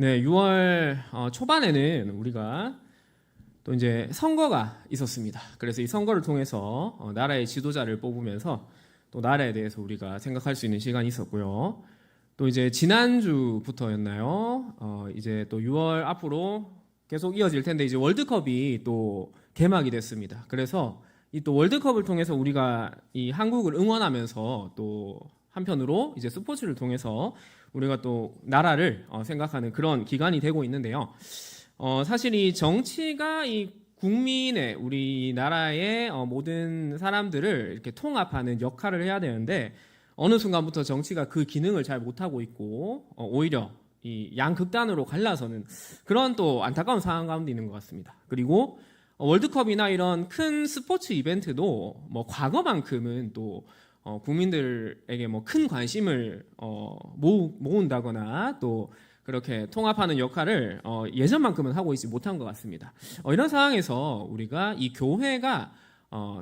네, 6월 초반에는 우리가 또 이제 선거가 있었습니다. 그래서 이 선거를 통해서 나라의 지도자를 뽑으면서 또 나라에 대해서 우리가 생각할 수 있는 시간이 있었고요. 또 이제 지난주부터였나요? 이제 또 6월 앞으로 계속 이어질 텐데 이제 월드컵이 또 개막이 됐습니다. 그래서 이 또 월드컵을 통해서 우리가 이 한국을 응원하면서 또 한편으로 이제 스포츠를 통해서 우리가 또 나라를 생각하는 그런 기간이 되고 있는데요. 사실 이 정치가 이 국민의 우리나라의 모든 사람들을 이렇게 통합하는 역할을 해야 되는데 어느 순간부터 정치가 그 기능을 잘 못하고 있고 오히려 이 양극단으로 갈라서는 그런 또 안타까운 상황 가운데 있는 것 같습니다. 그리고 월드컵이나 이런 큰 스포츠 이벤트도 뭐 과거만큼은 또 국민들에게 뭐 큰 관심을 모은다거나 또 그렇게 통합하는 역할을 예전만큼은 하고 있지 못한 것 같습니다. 이런 상황에서 우리가 이 교회가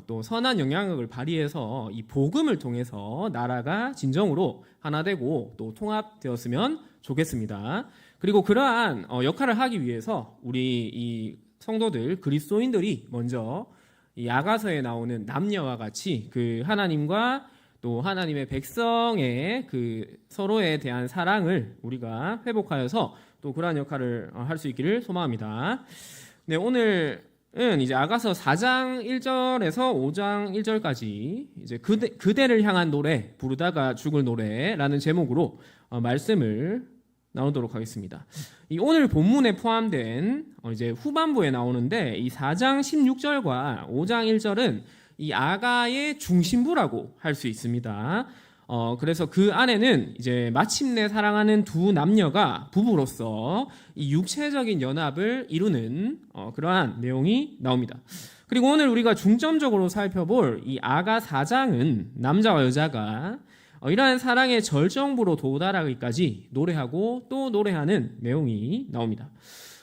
또 선한 영향력을 발휘해서 이 복음을 통해서 나라가 진정으로 하나 되고 또 통합되었으면 좋겠습니다. 그리고 그러한 역할을 하기 위해서 우리 이 성도들 그리스도인들이 먼저 이 아가서에 나오는 남녀와 같이 그 하나님과 또 하나님의 백성의 그 서로에 대한 사랑을 우리가 회복하여서 또 그러한 역할을 할 수 있기를 소망합니다. 네, 오늘은 이제 아가서 4장 1절에서 5장 1절까지 이제 그대를 향한 노래, 부르다가 죽을 노래라는 제목으로 말씀을 나누도록 하겠습니다. 이 오늘 본문에 포함된 이제 후반부에 나오는데 이 4장 16절과 5장 1절은 이 아가의 중심부라고 할 수 있습니다. 그래서 그 안에는 이제 마침내 사랑하는 두 남녀가 부부로서 이 육체적인 연합을 이루는 그러한 내용이 나옵니다. 그리고 오늘 우리가 중점적으로 살펴볼 이 아가 4장은 남자와 여자가 이러한 사랑의 절정부로 도달하기까지 노래하고 또 노래하는 내용이 나옵니다.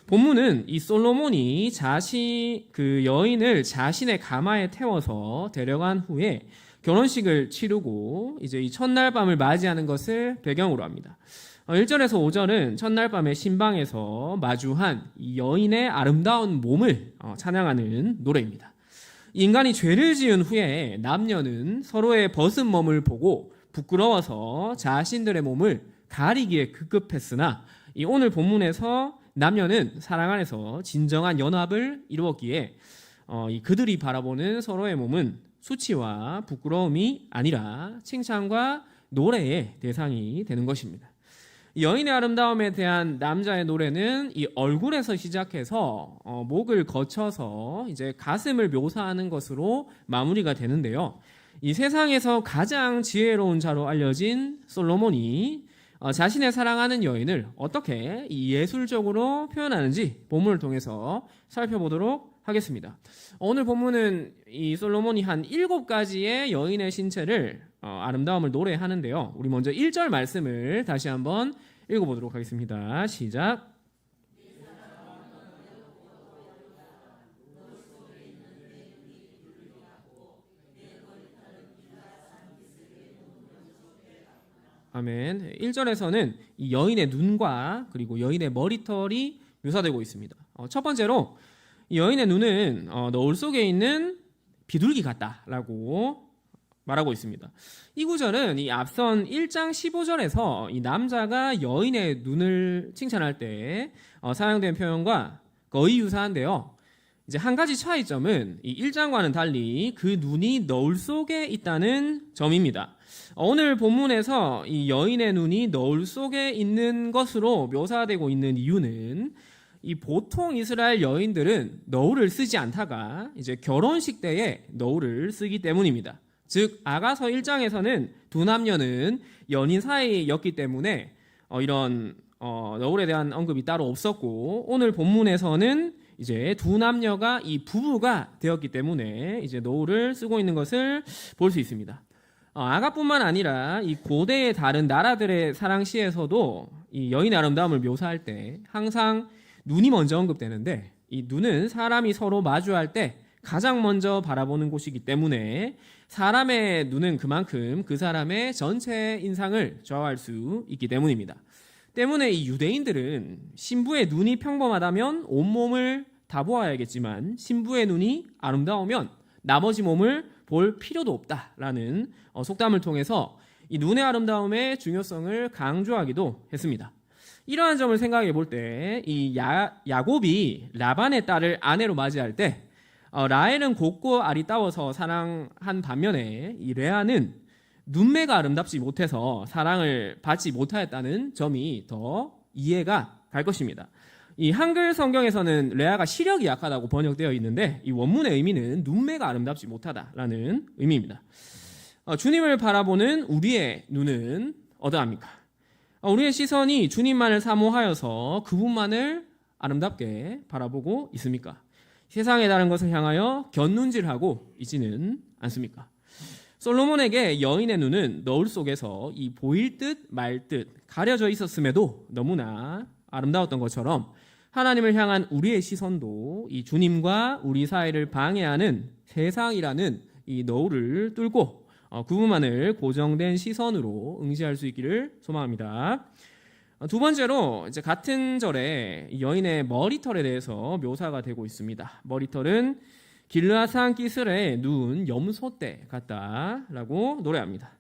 본문은 이 솔로몬이 그 여인을 자신의 가마에 태워서 데려간 후에 결혼식을 치르고 이제 이 첫날 밤을 맞이하는 것을 배경으로 합니다. 1절에서 5절은 첫날 밤의 신방에서 마주한 이 여인의 아름다운 몸을 찬양하는 노래입니다. 인간이 죄를 지은 후에 남녀는 서로의 벗은 몸을 보고 부끄러워서 자신들의 몸을 가리기에 급급했으나 이 오늘 본문에서 남녀는 사랑 안에서 진정한 연합을 이루었기에 이 그들이 바라보는 서로의 몸은 수치와 부끄러움이 아니라 칭찬과 노래의 대상이 되는 것입니다. 여인의 아름다움에 대한 남자의 노래는 이 얼굴에서 시작해서 목을 거쳐서 이제 가슴을 묘사하는 것으로 마무리가 되는데요. 이 세상에서 가장 지혜로운 자로 알려진 솔로몬이 자신의 사랑하는 여인을 어떻게 예술적으로 표현하는지 본문을 통해서 살펴보도록 하겠습니다. 오늘 본문은 이 솔로몬이 한 7가지의 여인의 신체를 아름다움을 노래하는데요. 우리 먼저 1절 말씀을 다시 한번 읽어보도록 하겠습니다. 시작. 아멘. 1절에서는 이 여인의 눈과 그리고 여인의 머리털이 묘사되고 있습니다. 첫 번째로 이 여인의 눈은 너울 속에 있는 비둘기 같다라고 말하고 있습니다. 이 구절은 이 앞선 1장 15절에서 이 남자가 여인의 눈을 칭찬할 때 사용된 표현과 거의 유사한데요. 이제 한 가지 차이점은 이 1장과는 달리 그 눈이 너울 속에 있다는 점입니다. 오늘 본문에서 이 여인의 눈이 너울 속에 있는 것으로 묘사되고 있는 이유는 이 보통 이스라엘 여인들은 너울을 쓰지 않다가 이제 결혼식 때에 너울을 쓰기 때문입니다. 즉 아가서 1장에서는 두 남녀는 연인 사이였기 때문에 이런 너울에 대한 언급이 따로 없었고 오늘 본문에서는 이제 두 남녀가 이 부부가 되었기 때문에 이제 너울을 쓰고 있는 것을 볼 수 있습니다. 아가뿐만 아니라 이 고대의 다른 나라들의 사랑시에서도 이 여인의 아름다움을 묘사할 때 항상 눈이 먼저 언급되는데 이 눈은 사람이 서로 마주할 때 가장 먼저 바라보는 곳이기 때문에 사람의 눈은 그만큼 그 사람의 전체 인상을 좌우할 수 있기 때문입니다. 때문에 이 유대인들은 신부의 눈이 평범하다면 온몸을 다 보아야겠지만 신부의 눈이 아름다우면 나머지 몸을 볼 필요도 없다라는 속담을 통해서 이 눈의 아름다움의 중요성을 강조하기도 했습니다. 이러한 점을 생각해 볼 때 이 야곱이 라반의 딸을 아내로 맞이할 때 라헬은 곱고 아리따워서 사랑한 반면에 이 레아는 눈매가 아름답지 못해서 사랑을 받지 못하였다는 점이 더 이해가 갈 것입니다. 이 한글 성경에서는 레아가 시력이 약하다고 번역되어 있는데 이 원문의 의미는 눈매가 아름답지 못하다라는 의미입니다. 주님을 바라보는 우리의 눈은 어떠합니까? 우리의 시선이 주님만을 사모하여서 그분만을 아름답게 바라보고 있습니까? 세상의 다른 것을 향하여 곁눈질하고 있지는 않습니까? 솔로몬에게 여인의 눈은 너울 속에서 이 보일 듯 말 듯 가려져 있었음에도 너무나 아름다웠던 것처럼 하나님을 향한 우리의 시선도 이 주님과 우리 사이를 방해하는 세상이라는 이 너울을 뚫고 그분만을 고정된 시선으로 응시할 수 있기를 소망합니다. 두 번째로 이제 같은 절에 여인의 머리털에 대해서 묘사가 되고 있습니다. 머리털은 길르앗산 기슬에 누운 염소떼 같다라고 노래합니다.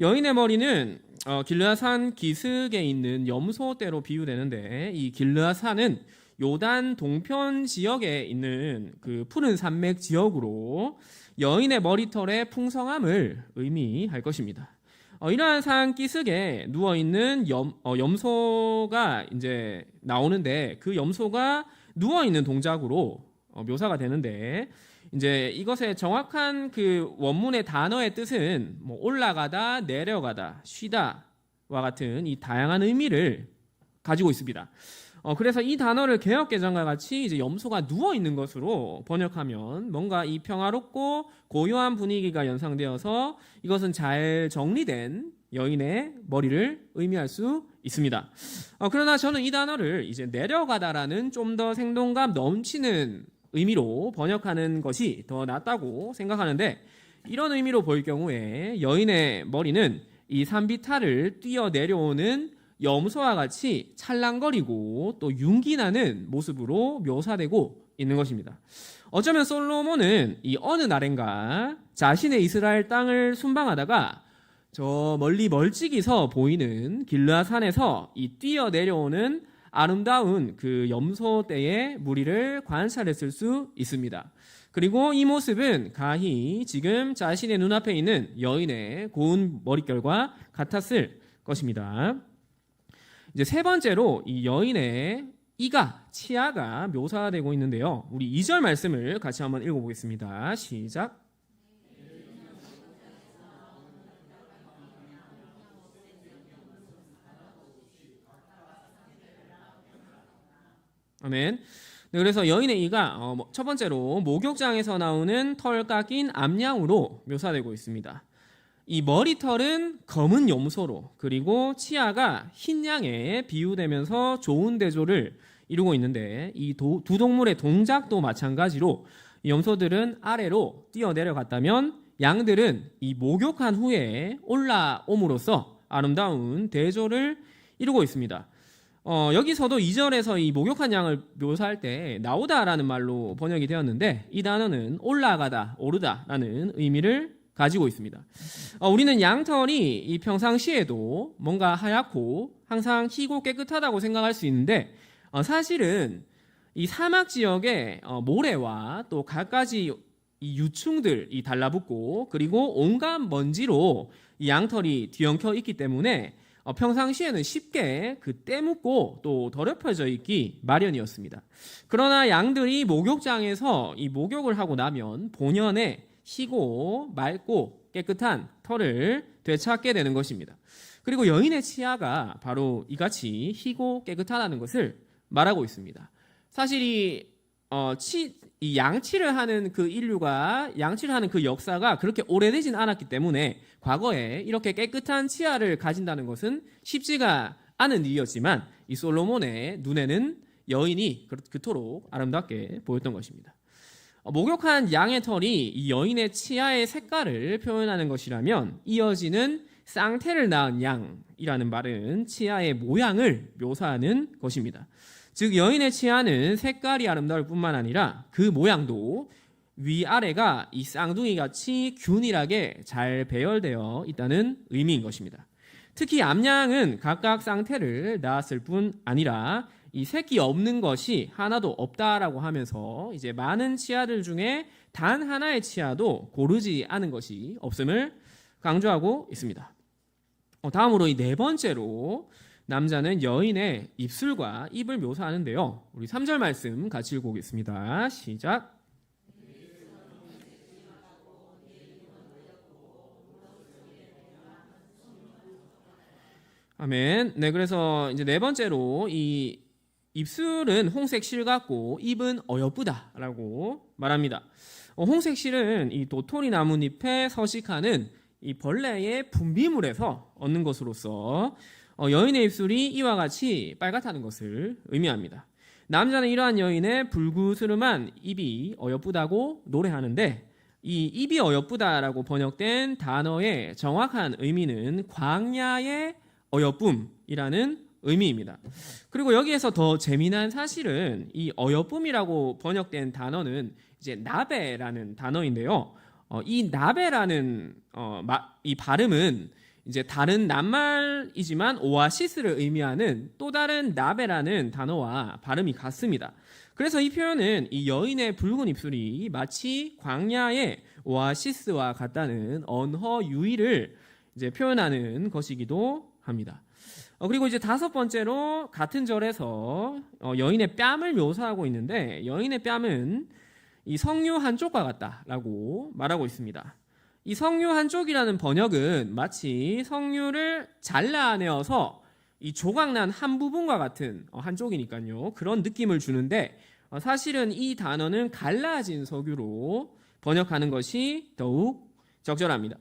여인의 머리는 길르앗산 기슭에 있는 염소떼로 비유되는데 이 길르앗산은 요단 동편 지역에 있는 그 푸른 산맥 지역으로 여인의 머리털의 풍성함을 의미할 것입니다. 이러한 산 기슭에 누워 있는 염소가 이제 나오는데 그 염소가 누워 있는 동작으로 묘사가 되는데 이제 이것의 정확한 그 원문의 단어의 뜻은 뭐 올라가다, 내려가다, 쉬다와 같은 이 다양한 의미를 가지고 있습니다. 그래서 이 단어를 개역개정과 같이 이제 염소가 누워 있는 것으로 번역하면 뭔가 이 평화롭고 고요한 분위기가 연상되어서 이것은 잘 정리된 여인의 머리를 의미할 수 있습니다. 그러나 저는 이 단어를 이제 내려가다라는 좀 더 생동감 넘치는 의미로 번역하는 것이 더 낫다고 생각하는데 이런 의미로 볼 경우에 여인의 머리는 이 산비탈을 뛰어 내려오는 염소와 같이 찰랑거리고 또 윤기나는 모습으로 묘사되고 있는 것입니다. 어쩌면 솔로몬은 이 어느 날인가 자신의 이스라엘 땅을 순방하다가 저 멀리 멀찍이서 보이는 길르앗산에서 이 뛰어 내려오는 아름다운 그 염소떼의 무리를 관찰했을 수 있습니다. 그리고 이 모습은 가히 지금 자신의 눈앞에 있는 여인의 고운 머릿결과 같았을 것입니다. 이제 세 번째로 이 여인의 이가, 치아가 묘사되고 있는데요. 우리 2절 말씀을 같이 한번 읽어보겠습니다. 시작. 아멘. 네, 그래서 여인의 이가 첫 번째로 목욕장에서 나오는 털 깎인 암양으로 묘사되고 있습니다. 이 머리털은 검은 염소로 그리고 치아가 흰 양에 비유되면서 좋은 대조를 이루고 있는데 이 두 동물의 동작도 마찬가지로 염소들은 아래로 뛰어 내려갔다면 양들은 이 목욕한 후에 올라옴으로써 아름다운 대조를 이루고 있습니다. 여기서도 2절에서 이 목욕한 양을 묘사할 때 나오다라는 말로 번역이 되었는데 이 단어는 올라가다, 오르다라는 의미를 가지고 있습니다. 우리는 양털이 이 평상시에도 뭔가 하얗고 항상 희고 깨끗하다고 생각할 수 있는데 사실은 이 사막 지역에 모래와 또 갖가지 이 유충들이 달라붙고 그리고 온갖 먼지로 이 양털이 뒤엉켜 있기 때문에 평상시에는 쉽게 그 때묻고 또 더럽혀져 있기 마련이었습니다. 그러나 양들이 목욕장에서 이 목욕을 하고 나면 본연의 희고 맑고 깨끗한 털을 되찾게 되는 것입니다. 그리고 여인의 치아가 바로 이같이 희고 깨끗하다는 것을 말하고 있습니다. 사실 이 양치를 하는 그 인류가 양치를 하는 그 역사가 그렇게 오래되진 않았기 때문에 과거에 이렇게 깨끗한 치아를 가진다는 것은 쉽지가 않은 일이었지만 이 솔로몬의 눈에는 여인이 그토록 아름답게 보였던 것입니다. 목욕한 양의 털이 이 여인의 치아의 색깔을 표현하는 것이라면 이어지는 쌍태를 낳은 양이라는 말은 치아의 모양을 묘사하는 것입니다. 즉 여인의 치아는 색깔이 아름다울 뿐만 아니라 그 모양도 위아래가 이 쌍둥이 같이 균일하게 잘 배열되어 있다는 의미인 것입니다. 특히 암양은 각각 쌍태를 낳았을 뿐 아니라 이 새끼 없는 것이 하나도 없다라고 하면서 이제 많은 치아들 중에 단 하나의 치아도 고르지 않은 것이 없음을 강조하고 있습니다. 다음으로 이 네 번째로 남자는 여인의 입술과 입을 묘사하는데요. 우리 3절 말씀 같이 읽어보겠습니다. 시작. 아멘. 네, 그래서 이제 네 번째로 이 입술은 홍색 실 같고 입은 어여쁘다라고 말합니다. 홍색 실은 이 도토리 나뭇잎에 서식하는 이 벌레의 분비물에서 얻는 것으로서 여인의 입술이 이와 같이 빨갛다는 것을 의미합니다. 남자는 이러한 여인의 불구스름한 입이 어여쁘다고 노래하는데 이 입이 어여쁘다라고 번역된 단어의 정확한 의미는 광야의 어여쁨이라는 의미입니다. 그리고 여기에서 더 재미난 사실은 이 어여쁨이라고 번역된 단어는 이제 나베라는 단어인데요. 이 나베라는 이 발음은 이제 다른 낱말이지만 오아시스를 의미하는 또 다른 나베라는 단어와 발음이 같습니다. 그래서 이 표현은 이 여인의 붉은 입술이 마치 광야의 오아시스와 같다는 언어 유의를 이제 표현하는 것이기도 합니다. 그리고 이제 다섯 번째로 같은 절에서 여인의 뺨을 묘사하고 있는데 여인의 뺨은 이 성류 한쪽과 같다라고 말하고 있습니다. 이 성류 한쪽이라는 번역은 마치 성류를 잘라내어서 이 조각난 한 부분과 같은 한쪽이니까요. 그런 느낌을 주는데 사실은 이 단어는 갈라진 석유로 번역하는 것이 더욱 적절합니다.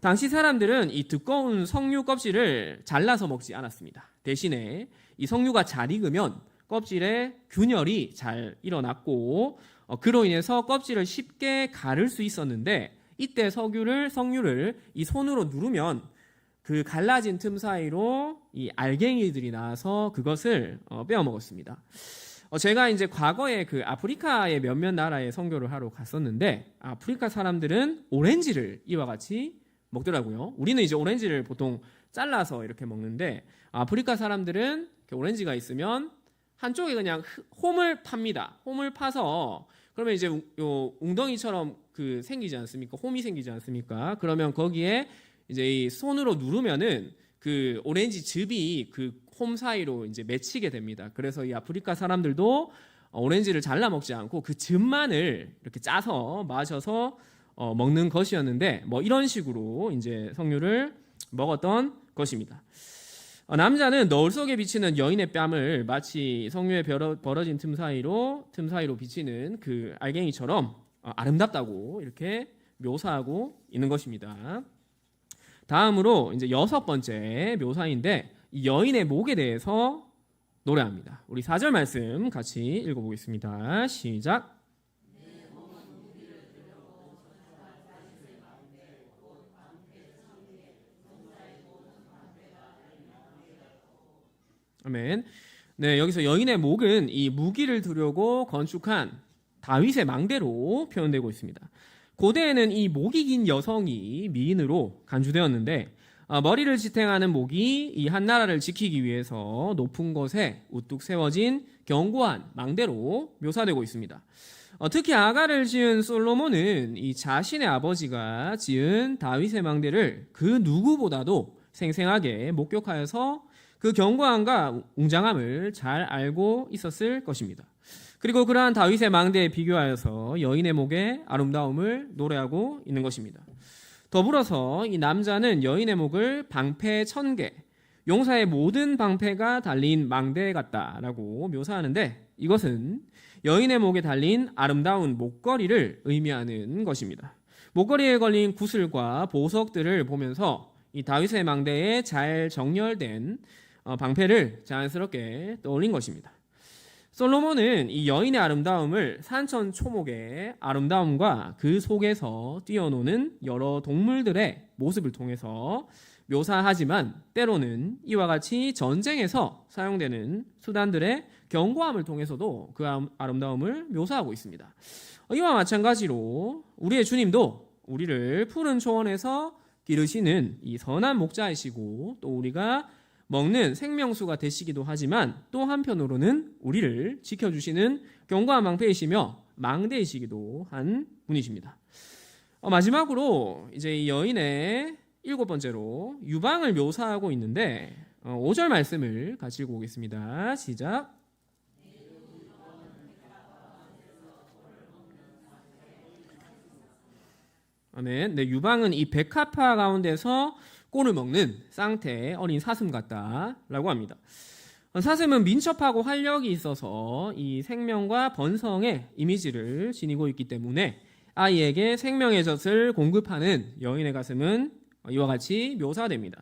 당시 사람들은 이 두꺼운 석류 껍질을 잘라서 먹지 않았습니다. 대신에 이 석류가 잘 익으면 껍질에 균열이 잘 일어났고 그로 인해서 껍질을 쉽게 가를 수 있었는데 이때 석류를 이 손으로 누르면 그 갈라진 틈 사이로 이 알갱이들이 나와서 그것을 빼어 먹었습니다. 제가 이제 과거에 그 아프리카의 몇몇 나라에 선교를 하러 갔었는데 아프리카 사람들은 오렌지를 이와 같이 먹더라고요. 우리는 이제 오렌지를 보통 잘라서 이렇게 먹는데 아프리카 사람들은 오렌지가 있으면 한쪽에 그냥 홈을 팝니다. 홈을 파서 그러면 이제 요 웅덩이처럼 그 생기지 않습니까? 홈이 생기지 않습니까? 그러면 거기에 이제 이 손으로 누르면은 그 오렌지 즙이 그 홈 사이로 이제 맺히게 됩니다. 그래서 이 아프리카 사람들도 오렌지를 잘라 먹지 않고 그 즙만을 이렇게 짜서 마셔서 먹는 것이었는데 뭐 이런 식으로 이제 석류를 먹었던 것입니다. 남자는 너울 속에 비치는 여인의 뺨을 마치 석류에 벌어진 틈 사이로 비치는 그 알갱이처럼 아름답다고 이렇게 묘사하고 있는 것입니다. 다음으로 이제 여섯 번째 묘사인데 이 여인의 목에 대해서 노래합니다. 우리 4절 말씀 같이 읽어보겠습니다. 시작. 아멘. 네, 여기서 여인의 목은 이 무기를 두려고 건축한 다윗의 망대로 표현되고 있습니다. 고대에는 이 목이 긴 여성이 미인으로 간주되었는데 머리를 지탱하는 목이 이 한 나라를 지키기 위해서 높은 곳에 우뚝 세워진 견고한 망대로 묘사되고 있습니다. 특히 아가를 지은 솔로몬은 이 자신의 아버지가 지은 다윗의 망대를 그 누구보다도 생생하게 목격하여서 그 견고함과 웅장함을 잘 알고 있었을 것입니다. 그리고 그러한 다윗의 망대에 비교하여서 여인의 목의 아름다움을 노래하고 있는 것입니다. 더불어서 이 남자는 여인의 목을 방패 1000개, 용사의 모든 방패가 달린 망대 같다라고 묘사하는데 이것은 여인의 목에 달린 아름다운 목걸이를 의미하는 것입니다. 목걸이에 걸린 구슬과 보석들을 보면서 이 다윗의 망대에 잘 정렬된 방패를 자연스럽게 떠올린 것입니다. 솔로몬은 이 여인의 아름다움을 산천초목의 아름다움과 그 속에서 뛰어노는 여러 동물들의 모습을 통해서 묘사하지만 때로는 이와 같이 전쟁에서 사용되는 수단들의 견고함을 통해서도 그 아름다움을 묘사하고 있습니다. 이와 마찬가지로 우리의 주님도 우리를 푸른 초원에서 기르시는 이 선한 목자이시고 또 우리가 먹는 생명수가 되시기도 하지만 또 한편으로는 우리를 지켜주시는 견고한 방패이시며 망대이시기도 한 분이십니다. 마지막으로 이제 이 여인의 7번째로 유방을 묘사하고 있는데 5절 말씀을 같이 읽어보겠습니다. 시작. 아멘. 네, 유방은 이 백합화 가운데서 꼴을 먹는 쌍태 어린 사슴 같다라고 합니다. 사슴은 민첩하고 활력이 있어서 이 생명과 번성의 이미지를 지니고 있기 때문에 아이에게 생명의 젖을 공급하는 여인의 가슴은 이와 같이 묘사됩니다.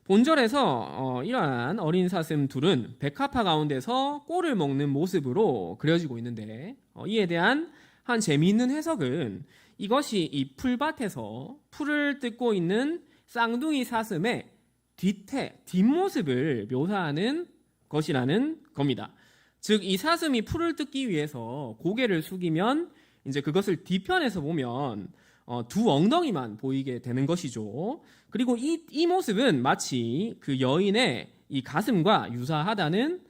본절에서 이러한 어린 사슴 둘은 백합화 가운데서 꼴을 먹는 모습으로 그려지고 있는데 이에 대한 한 재미있는 해석은 이것이 이 풀밭에서 풀을 뜯고 있는 쌍둥이 사슴의 뒷모습을 묘사하는 것이라는 겁니다. 즉, 이 사슴이 풀을 뜯기 위해서 고개를 숙이면 이제 그것을 뒤편에서 보면 두 엉덩이만 보이게 되는 것이죠. 그리고 이 모습은 마치 그 여인의 이 가슴과 유사하다는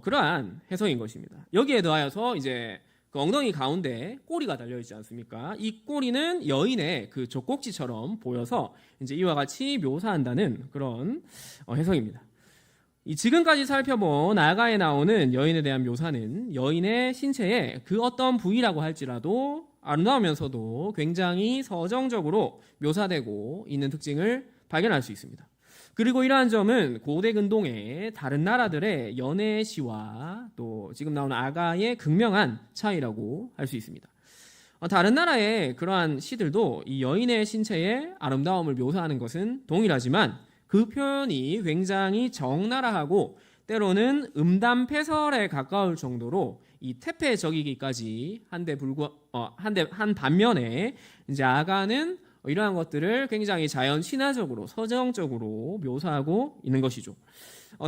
그러한 해석인 것입니다. 여기에 더하여서 이제 그 엉덩이 가운데 꼬리가 달려 있지 않습니까? 이 꼬리는 여인의 그 젖꼭지처럼 보여서 이제 이와 같이 묘사한다는 그런 해석입니다. 이 지금까지 살펴본 아가에 나오는 여인에 대한 묘사는 여인의 신체의 그 어떤 부위라고 할지라도 아름다우면서도 굉장히 서정적으로 묘사되고 있는 특징을 발견할 수 있습니다. 그리고 이러한 점은 고대 근동의 다른 나라들의 연애 시와 또 지금 나오는 아가의 극명한 차이라고 할 수 있습니다. 다른 나라의 그러한 시들도 이 여인의 신체의 아름다움을 묘사하는 것은 동일하지만 그 표현이 굉장히 적나라하고 때로는 음담패설에 가까울 정도로 이 태폐적이기까지 한 반면에 이제 아가는 이러한 것들을 굉장히 자연 친화적으로 서정적으로 묘사하고 있는 것이죠.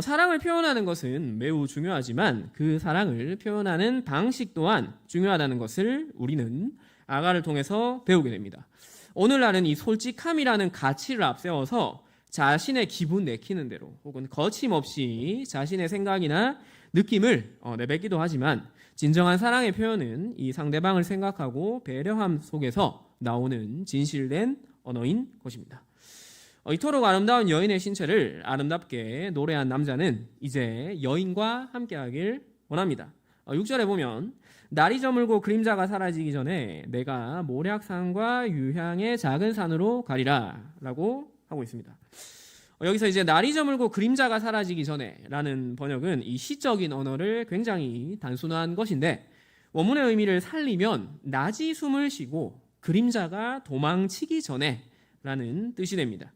사랑을 표현하는 것은 매우 중요하지만 그 사랑을 표현하는 방식 또한 중요하다는 것을 우리는 아가를 통해서 배우게 됩니다. 오늘날은 이 솔직함이라는 가치를 앞세워서 자신의 기분 내키는 대로 혹은 거침없이 자신의 생각이나 느낌을 내뱉기도 하지만 진정한 사랑의 표현은 이 상대방을 생각하고 배려함 속에서 나오는 진실된 언어인 것입니다. 이토록 아름다운 여인의 신체를 아름답게 노래한 남자는 이제 여인과 함께하길 원합니다. 6절에 보면 날이 저물고 그림자가 사라지기 전에 내가 모략산과 유향의 작은 산으로 가리라 라고 하고 있습니다. 여기서 이제 날이 저물고 그림자가 사라지기 전에 라는 번역은 이 시적인 언어를 굉장히 단순한 것인데 원문의 의미를 살리면 낮이 숨을 쉬고 그림자가 도망치기 전에 라는 뜻이 됩니다.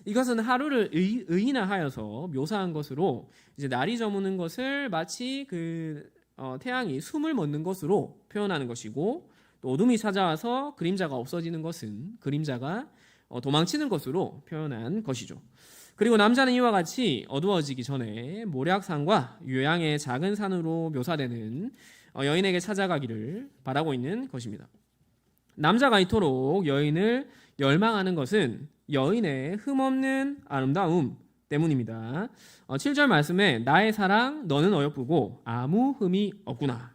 이것은 하루를 의인화하여서 묘사한 것으로 이제 날이 저무는 것을 마치 태양이 숨을 멎는 것으로 표현하는 것이고 또 어둠이 찾아와서 그림자가 없어지는 것은 그림자가 도망치는 것으로 표현한 것이죠. 그리고 남자는 이와 같이 어두워지기 전에 모략산과 유향의 작은 산으로 묘사되는 여인에게 찾아가기를 바라고 있는 것입니다. 남자가 이토록 여인을 열망하는 것은 여인의 흠없는 아름다움 때문입니다. 7절 말씀에 나의 사랑 너는 어여쁘고 아무 흠이 없구나.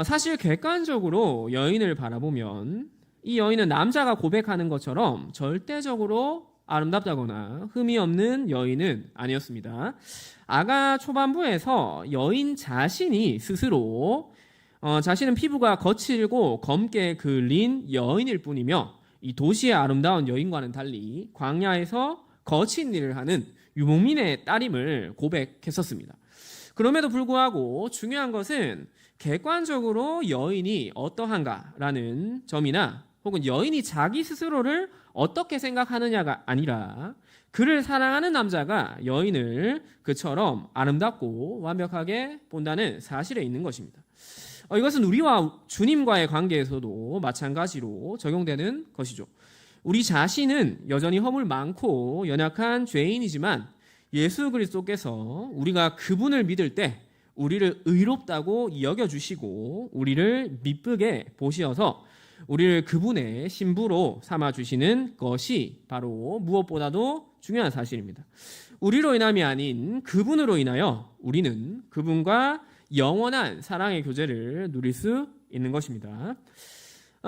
사실 객관적으로 여인을 바라보면 이 여인은 남자가 고백하는 것처럼 절대적으로 아름답다거나 흠이 없는 여인은 아니었습니다. 아가 초반부에서 여인 자신이 스스로 자신은 피부가 거칠고 검게 그린 여인일 뿐이며 이 도시의 아름다운 여인과는 달리 광야에서 거친 일을 하는 유목민의 딸임을 고백했었습니다. 그럼에도 불구하고 중요한 것은 객관적으로 여인이 어떠한가라는 점이나 혹은 여인이 자기 스스로를 어떻게 생각하느냐가 아니라 그를 사랑하는 남자가 여인을 그처럼 아름답고 완벽하게 본다는 사실에 있는 것입니다. 이것은 우리와 주님과의 관계에서도 마찬가지로 적용되는 것이죠. 우리 자신은 여전히 허물 많고 연약한 죄인이지만 예수 그리스도께서 우리가 그분을 믿을 때 우리를 의롭다고 여겨주시고 우리를 미쁘게 보시어서 우리를 그분의 신부로 삼아주시는 것이 바로 무엇보다도 중요한 사실입니다. 우리로 인함이 아닌 그분으로 인하여 우리는 그분과 영원한 사랑의 교제를 누릴 수 있는 것입니다.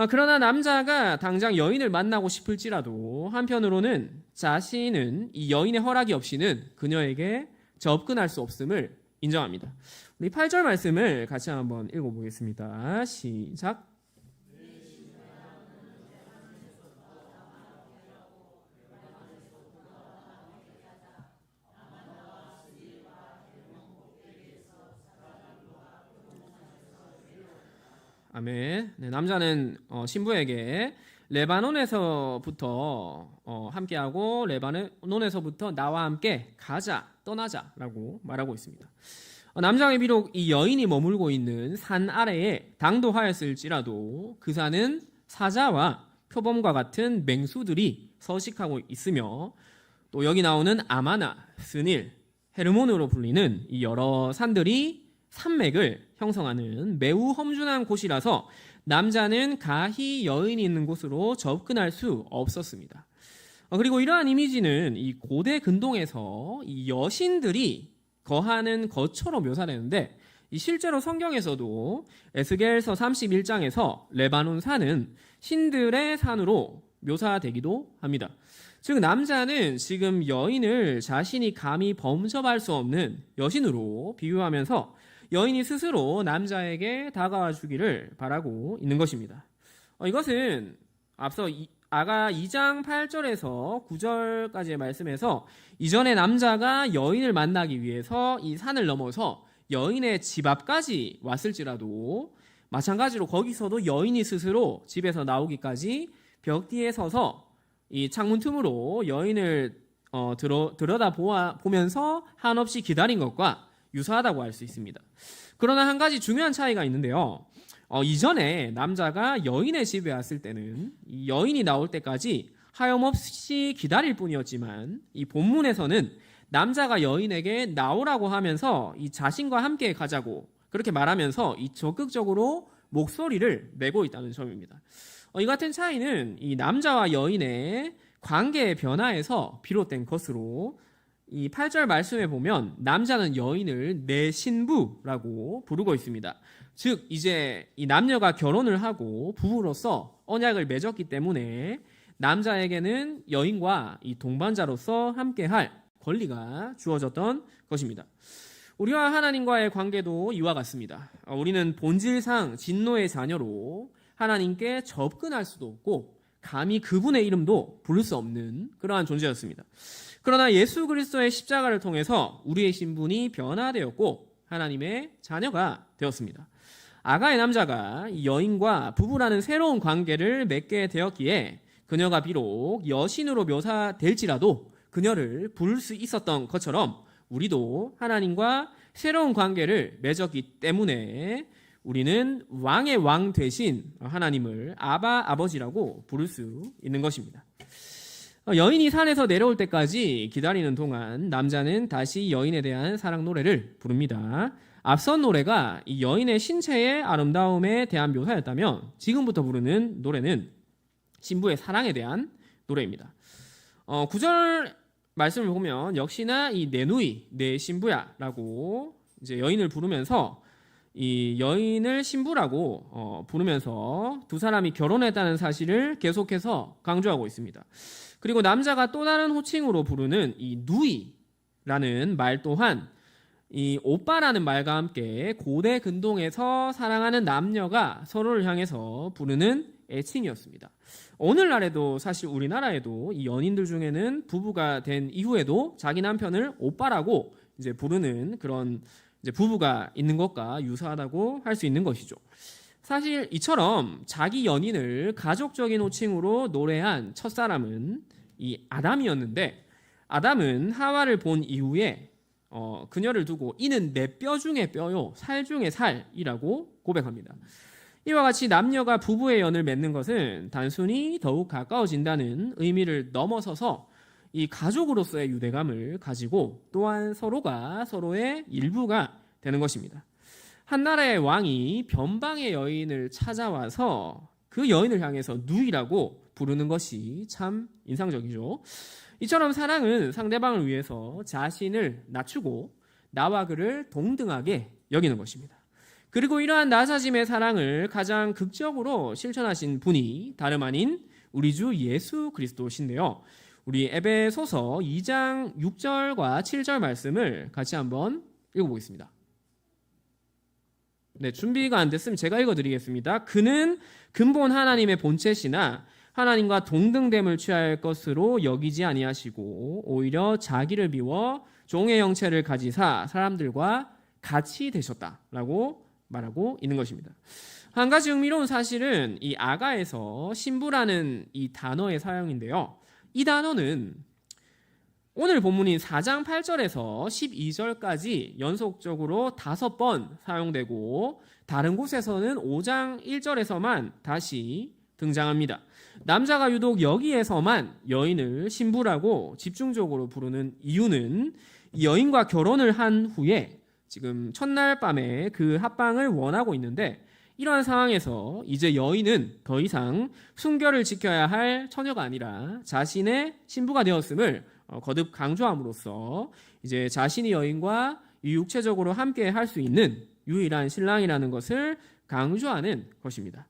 그러나 남자가 당장 여인을 만나고 싶을지라도 한편으로는 자신은 이 여인의 허락이 없이는 그녀에게 접근할 수 없음을 인정합니다. 우리 8절 말씀을 같이 한번 읽어보겠습니다. 시작. 아멘. 네, 남자는 신부에게 레바논에서부터 함께하고 레바논에서부터 나와 함께 가자, 떠나자라고 말하고 있습니다. 남자가 비록 이 여인이 머물고 있는 산 아래에 당도하였을지라도 그 산은 사자와 표범과 같은 맹수들이 서식하고 있으며 또 여기 나오는 아마나, 스닐, 헤르몬으로 불리는 이 여러 산들이 산맥을 형성하는 매우 험준한 곳이라서 남자는 가히 여인이 있는 곳으로 접근할 수 없었습니다. 그리고 이러한 이미지는 이 고대 근동에서 이 여신들이 거하는 것처럼 묘사되는데 실제로 성경에서도 에스겔서 31장에서 레바논 산은 신들의 산으로 묘사되기도 합니다. 즉 남자는 지금 여인을 자신이 감히 범접할 수 없는 여신으로 비유하면서 여인이 스스로 남자에게 다가와 주기를 바라고 있는 것입니다. 이것은 앞서 아가 2장 8절에서 9절까지의 말씀에서 이전에 남자가 여인을 만나기 위해서 이 산을 넘어서 여인의 집 앞까지 왔을지라도 마찬가지로 거기서도 여인이 스스로 집에서 나오기까지 벽 뒤에 서서 이 창문 틈으로 여인을 들여다 보면서 한없이 기다린 것과 유사하다고 할 수 있습니다. 그러나 한 가지 중요한 차이가 있는데요. 이전에 남자가 여인의 집에 왔을 때는 이 여인이 나올 때까지 하염없이 기다릴 뿐이었지만 이 본문에서는 남자가 여인에게 나오라고 하면서 이 자신과 함께 가자고 그렇게 말하면서 이 적극적으로 목소리를 내고 있다는 점입니다. 이 같은 차이는 이 남자와 여인의 관계의 변화에서 비롯된 것으로 이 8절 말씀에 보면 남자는 여인을 내 신부라고 부르고 있습니다. 즉 이제 이 남녀가 결혼을 하고 부부로서 언약을 맺었기 때문에 남자에게는 여인과 이 동반자로서 함께할 권리가 주어졌던 것입니다. 우리와 하나님과의 관계도 이와 같습니다. 우리는 본질상 진노의 자녀로 하나님께 접근할 수도 없고 감히 그분의 이름도 부를 수 없는 그러한 존재였습니다. 그러나 예수 그리스도의 십자가를 통해서 우리의 신분이 변화되었고 하나님의 자녀가 되었습니다. 아가의 남자가 여인과 부부라는 새로운 관계를 맺게 되었기에 그녀가 비록 여신으로 묘사될지라도 그녀를 부를 수 있었던 것처럼 우리도 하나님과 새로운 관계를 맺었기 때문에 우리는 왕의 왕 되신 하나님을 아바 아버지라고 부를 수 있는 것입니다. 여인이 산에서 내려올 때까지 기다리는 동안 남자는 다시 여인에 대한 사랑 노래를 부릅니다. 앞선 노래가 이 여인의 신체의 아름다움에 대한 묘사였다면 지금부터 부르는 노래는 신부의 사랑에 대한 노래입니다. 9절 말씀을 보면 역시나 이 내 누이, 내 신부야라고 이제 여인을 부르면서 이 여인을 신부라고 부르면서 두 사람이 결혼했다는 사실을 계속해서 강조하고 있습니다. 그리고 남자가 또 다른 호칭으로 부르는 이 누이라는 말 또한 이 오빠라는 말과 함께 고대 근동에서 사랑하는 남녀가 서로를 향해서 부르는 애칭이었습니다. 오늘날에도 사실 우리나라에도 이 연인들 중에는 부부가 된 이후에도 자기 남편을 오빠라고 이제 부르는 그런 이제 부부가 있는 것과 유사하다고 할 수 있는 것이죠. 사실 이처럼 자기 연인을 가족적인 호칭으로 노래한 첫사람은 이 아담이었는데 아담은 하와를 본 이후에 그녀를 두고 이는 내 뼈 중에 뼈요 살 중에 살이라고 고백합니다. 이와 같이 남녀가 부부의 연을 맺는 것은 단순히 더욱 가까워진다는 의미를 넘어서서 이 가족으로서의 유대감을 가지고 또한 서로가 서로의 일부가 되는 것입니다. 한 나라의 왕이 변방의 여인을 찾아와서 그 여인을 향해서 누이라고 부르는 것이 참 인상적이죠. 이처럼 사랑은 상대방을 위해서 자신을 낮추고 나와 그를 동등하게 여기는 것입니다. 그리고 이러한 낮아짐의 사랑을 가장 극적으로 실천하신 분이 다름 아닌 우리 주 예수 그리스도신데요. 우리 에베소서 2장 6절과 7절 말씀을 같이 한번 읽어보겠습니다. 네, 준비가 안 됐으면 제가 읽어드리겠습니다. 그는 근본 하나님의 본체시나 하나님과 동등됨을 취할 것으로 여기지 아니하시고 오히려 자기를 비워 종의 형체를 가지사 사람들과 같이 되셨다라고 말하고 있는 것입니다. 한 가지 흥미로운 사실은 이 아가에서 신부라는 이 단어의 사용인데요. 이 단어는 오늘 본문인 4장 8절에서 12절까지 연속적으로 5번 사용되고 다른 곳에서는 5장 1절에서만 다시 등장합니다. 남자가 유독 여기에서만 여인을 신부라고 집중적으로 부르는 이유는 여인과 결혼을 한 후에 지금 첫날 밤에 그 합방을 원하고 있는데 이러한 상황에서 이제 여인은 더 이상 순결을 지켜야 할 처녀가 아니라 자신의 신부가 되었음을 거듭 강조함으로써 이제 자신이 여인과 육체적으로 함께 할 수 있는 유일한 신랑이라는 것을 강조하는 것입니다.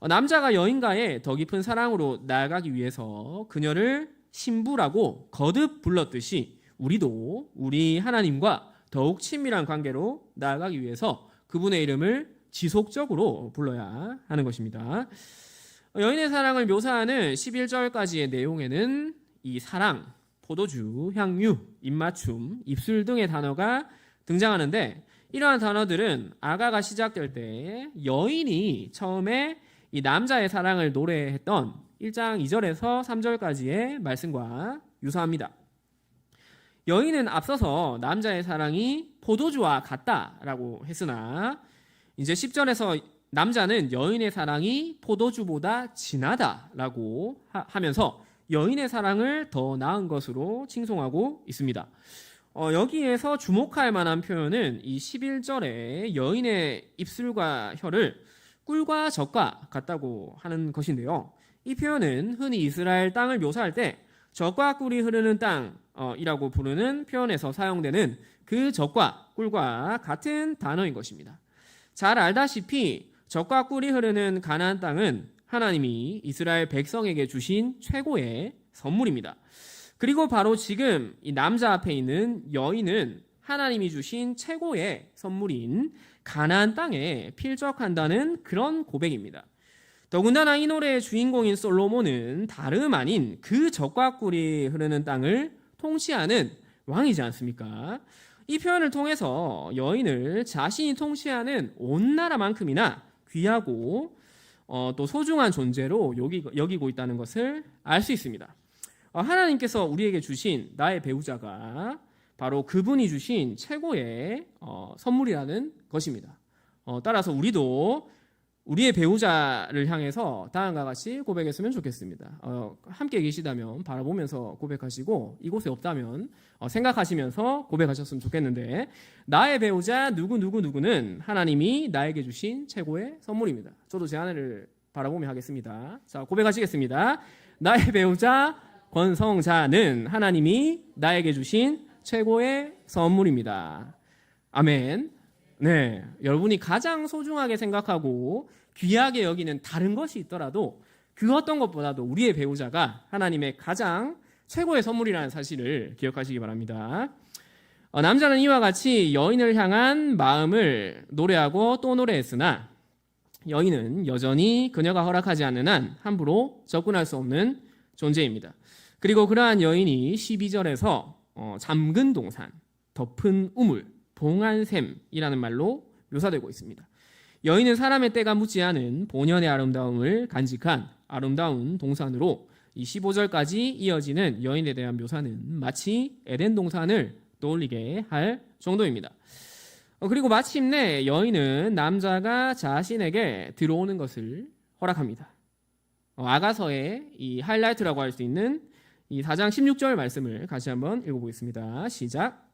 남자가 여인과의 더 깊은 사랑으로 나아가기 위해서 그녀를 신부라고 거듭 불렀듯이 우리도 우리 하나님과 더욱 친밀한 관계로 나아가기 위해서 그분의 이름을 지속적으로 불러야 하는 것입니다. 여인의 사랑을 묘사하는 11절까지의 내용에는 이 사랑, 포도주, 향유, 입맞춤, 입술 등의 단어가 등장하는데 이러한 단어들은 아가가 시작될 때 여인이 처음에 이 남자의 사랑을 노래했던 1장 2절에서 3절까지의 말씀과 유사합니다. 여인은 앞서서 남자의 사랑이 포도주와 같다라고 했으나 이제 10절에서 남자는 여인의 사랑이 포도주보다 진하다라고 하면서 여인의 사랑을 더 나은 것으로 칭송하고 있습니다. 여기에서 주목할 만한 표현은 이 11절에 여인의 입술과 혀를 꿀과 젖과 같다고 하는 것인데요. 이 표현은 흔히 이스라엘 땅을 묘사할 때 젖과 꿀이 흐르는 땅이라고 부르는 표현에서 사용되는 그 젖과 꿀과 같은 단어인 것입니다. 잘 알다시피 젖과 꿀이 흐르는 가나안 땅은 하나님이 이스라엘 백성에게 주신 최고의 선물입니다. 그리고 바로 지금 이 남자 앞에 있는 여인은 하나님이 주신 최고의 선물인 가나안 땅에 필적한다는 그런 고백입니다. 더군다나 이 노래의 주인공인 솔로몬은 다름 아닌 그 젖과 꿀이 흐르는 땅을 통치하는 왕이지 않습니까? 이 표현을 통해서 여인을 자신이 통치하는 온 나라만큼이나 귀하고 또 소중한 존재로 여기고 있다는 것을 알 수 있습니다. 하나님께서 우리에게 주신 나의 배우자가 바로 그분이 주신 최고의 선물이라는 것입니다. 따라서 우리도 우리의 배우자를 향해서 다음과 같이 고백했으면 좋겠습니다. 함께 계시다면 바라보면서 고백하시고 이곳에 없다면 생각하시면서 고백하셨으면 좋겠는데 나의 배우자 누구누구는 하나님이 나에게 주신 최고의 선물입니다. 저도 제 아내를 바라보며 하겠습니다. 자, 고백하시겠습니다. 나의 배우자 권성자는 하나님이 나에게 주신 최고의 선물입니다. 아멘. 네, 여러분이 가장 소중하게 생각하고 귀하게 여기는 다른 것이 있더라도 그 어떤 것보다도 우리의 배우자가 하나님의 가장 최고의 선물이라는 사실을 기억하시기 바랍니다. 남자는 이와 같이 여인을 향한 마음을 노래하고 또 노래했으나 여인은 여전히 그녀가 허락하지 않는 한 함부로 접근할 수 없는 존재입니다. 그리고 그러한 여인이 12절에서 잠근 동산, 덮은 우물, 봉한샘이라는 말로 묘사되고 있습니다. 여인은 사람의 때가 묻지 않은 본연의 아름다움을 간직한 아름다운 동산으로 이 15절까지 이어지는 여인에 대한 묘사는 마치 에덴 동산을 떠올리게 할 정도입니다. 그리고 마침내 여인은 남자가 자신에게 들어오는 것을 허락합니다. 아가서의 이 하이라이트라고 할 수 있는 이 4장 16절 말씀을 같이 한번 읽어보겠습니다. 시작.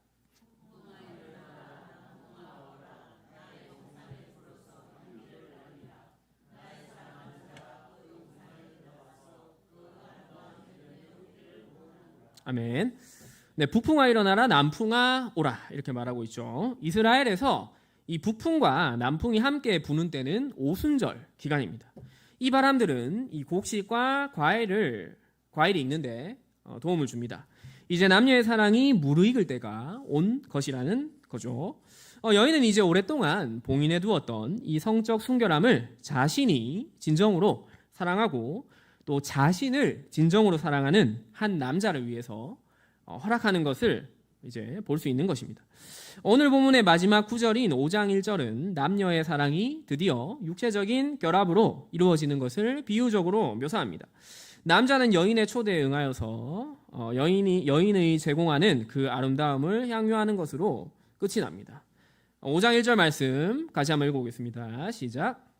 아멘. 네, 북풍아 일어나라 남풍아 오라 이렇게 말하고 있죠. 이스라엘에서 이 북풍과 남풍이 함께 부는 때는 오순절 기간입니다. 이 바람들은 이 곡식과 과일이 익는데 도움을 줍니다. 이제 남녀의 사랑이 무르익을 때가 온 것이라는 거죠. 여인은 이제 오랫동안 봉인해 두었던 이 성적 순결함을 자신이 진정으로 사랑하고 또 자신을 진정으로 사랑하는 한 남자를 위해서 허락하는 것을 이제 볼 수 있는 것입니다. 오늘 본문의 마지막 구절인 5장 1절은 남녀의 사랑이 드디어 육체적인 결합으로 이루어지는 것을 비유적으로 묘사합니다. 남자는 여인의 초대에 응하여서 여인의 제공하는 그 아름다움을 향유하는 것으로 끝이 납니다. 5장 1절 말씀 같이 한번 읽어보겠습니다. 시작.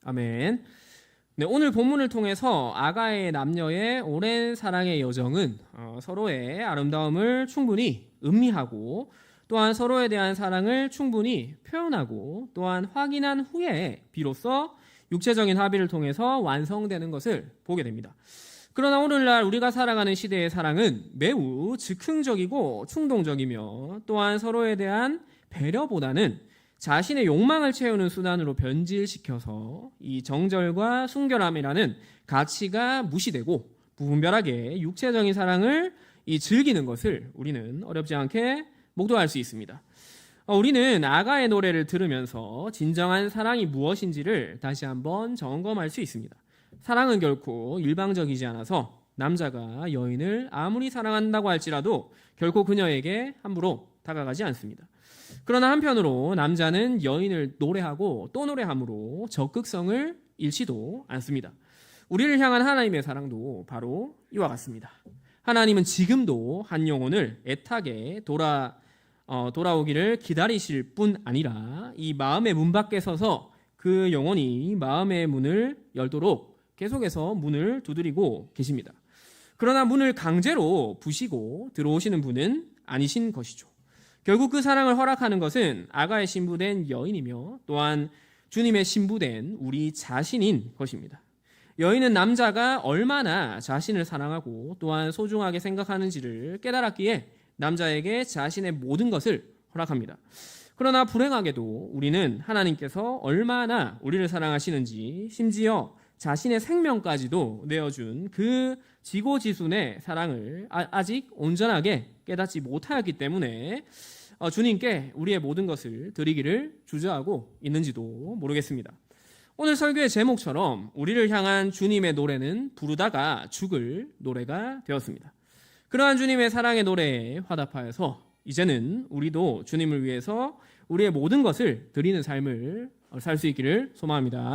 아멘. 네, 오늘 본문을 통해서 아가의 남녀의 오랜 사랑의 여정은 서로의 아름다움을 충분히 음미하고 또한 서로에 대한 사랑을 충분히 표현하고 또한 확인한 후에 비로소 육체적인 합의를 통해서 완성되는 것을 보게 됩니다. 그러나 오늘날 우리가 살아가는 시대의 사랑은 매우 즉흥적이고 충동적이며 또한 서로에 대한 배려보다는 자신의 욕망을 채우는 수단으로 변질시켜서 이 정절과 순결함이라는 가치가 무시되고 무분별하게 육체적인 사랑을 즐기는 것을 우리는 어렵지 않게 목도할 수 있습니다. 우리는 아가의 노래를 들으면서 진정한 사랑이 무엇인지를 다시 한번 점검할 수 있습니다. 사랑은 결코 일방적이지 않아서 남자가 여인을 아무리 사랑한다고 할지라도 결코 그녀에게 함부로 다가가지 않습니다. 그러나 한편으로 남자는 여인을 노래하고 또 노래함으로 적극성을 잃지도 않습니다. 우리를 향한 하나님의 사랑도 바로 이와 같습니다. 하나님은 지금도 한 영혼을 애타게 돌아오기를 기다리실 뿐 아니라 이 마음의 문 밖에 서서 그 영혼이 마음의 문을 열도록 계속해서 문을 두드리고 계십니다. 그러나 문을 강제로 부시고 들어오시는 분은 아니신 것이죠. 결국 그 사랑을 허락하는 것은 아가의 신부된 여인이며 또한 주님의 신부된 우리 자신인 것입니다. 여인은 남자가 얼마나 자신을 사랑하고 또한 소중하게 생각하는지를 깨달았기에 남자에게 자신의 모든 것을 허락합니다. 그러나 불행하게도 우리는 하나님께서 얼마나 우리를 사랑하시는지 심지어 자신의 생명까지도 내어준 그 지고지순의 사랑을 아직 온전하게 깨닫지 못하였기 때문에 주님께 우리의 모든 것을 드리기를 주저하고 있는지도 모르겠습니다. 오늘 설교의 제목처럼 우리를 향한 주님의 노래는 부르다가 죽을 노래가 되었습니다. 그러한 주님의 사랑의 노래에 화답하여서 이제는 우리도 주님을 위해서 우리의 모든 것을 드리는 삶을 살 수 있기를 소망합니다.